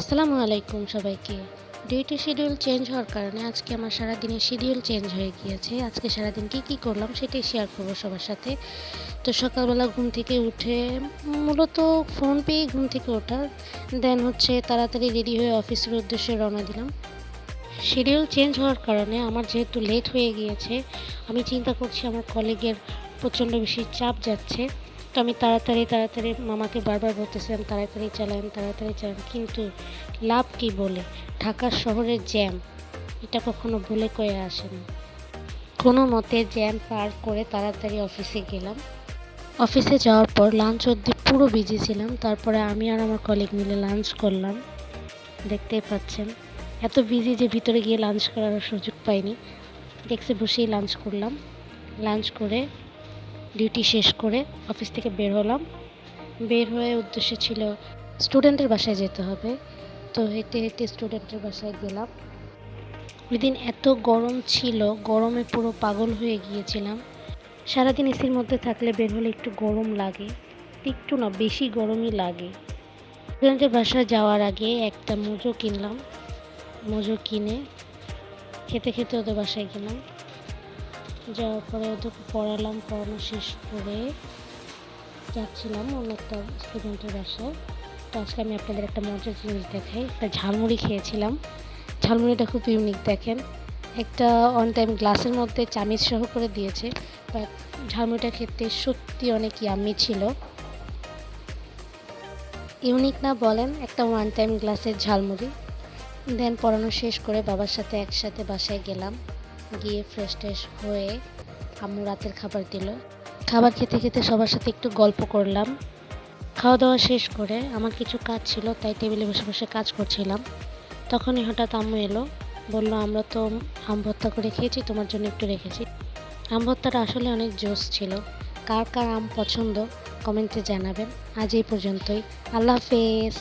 আসসালামু আলাইকুম সবাইকে। ডিউটি শিডিউল চেঞ্জ হওয়ার কারণে আজকে আমার সারাদিনের শিডিউল চেঞ্জ হয়ে গিয়েছে। আজকে সারাদিন কী করলাম সেটাই শেয়ার করব সবার সাথে। তো সকালবেলা ঘুম থেকে উঠে মূলত ফোন পেয়েই ঘুম থেকে ওঠা। দেন তাড়াতাড়ি রেডি হয়ে অফিসের উদ্দেশ্যে রওনা দিলাম। শিডিউল চেঞ্জ হওয়ার কারণে আমার যেহেতু লেট হয়ে গিয়েছে, আমি চিন্তা করছি আমার কলিগের প্রচণ্ড বেশি চাপ যাচ্ছে। তো আমি তাড়াতাড়ি মামাকে বারবার বলতেছিলাম তাড়াতাড়ি চালান, কিন্তু লাভ কি বলে? ঢাকা শহরের জ্যাম এটা কখনো বলে কয়ে আসে না। কোনো মতে জ্যাম পার করে তাড়াতাড়ি অফিসে গেলাম। অফিসে যাওয়ার পর লাঞ্চ অবধি পুরো বিজি ছিলাম। তারপরে আমি আর আমার কলিগ মিলে লাঞ্চ করলাম। দেখতেই পাচ্ছেন এত বিজি যে ভিতরে গিয়ে লাঞ্চ করার সুযোগ পাইনি। ডেস্কে বসেই লাঞ্চ করলাম। লাঞ্চ করে ডিউটি শেষ করে অফিস থেকে বের হলাম। বের হয়ে উদ্দেশ্য ছিল স্টুডেন্টের বাসায় যেতে হবে। তো হেঁটে স্টুডেন্টের বাসায় গেলাম। ওই দিন এত গরম ছিল, গরমে পুরো পাগল হয়ে গিয়েছিলাম। সারাদিন এসির মধ্যে থাকলে বের হলে একটু গরম লাগে, একটু না বেশি গরমই লাগে। স্টুডেন্টের বাসায় যাওয়ার আগে একটা মোজো কিনলাম। মোজো কিনে খেতে ওদের বাসায় গেলাম। যাওয়ার পরে ওদেরকে পড়ানো শেষ করে যাচ্ছিলাম অন্য একটা স্টুডেন্টের বাসায়। তো আজকে আমি আপনাদের একটা মজার জিনিস দেখাই। একটা ঝালমুড়ি খেয়েছিলাম। ঝালমুড়িটা খুব ইউনিক, দেখেন একটা অন টাইম গ্লাসের মধ্যে চামিচ সহ করে দিয়েছে। বাট ঝালমুড়িটা খেতে সত্যি অনেক ইয়াম্মি ছিল। ইউনিক না বলেন? একটা ওয়ান টাইম গ্লাসের ঝালমুড়ি। দেন পড়ানো শেষ করে বাবার সাথে একসাথে বাসায় গেলাম। গিয়ে ফ্রেশ হয়ে আম্মু রাতের খাবার দিল। খাবার খেতে সবার সাথে একটু গল্প করলাম। খাওয়া দাওয়া শেষ করে আমার কিছু কাজ ছিল, তাই টেবিলে বসে কাজ করছিলাম। তখনই হঠাৎ আম্মু এলো, বলল আমরা তো আম ভর্তা করে খেয়েছি, তোমার জন্য একটু রেখেছি। আম ভর্তাটা আসলে অনেক জোস ছিল। কার কার আম পছন্দ কমেন্টে জানাবেন। আজ এই পর্যন্তই। আল্লাহ হাফেজ।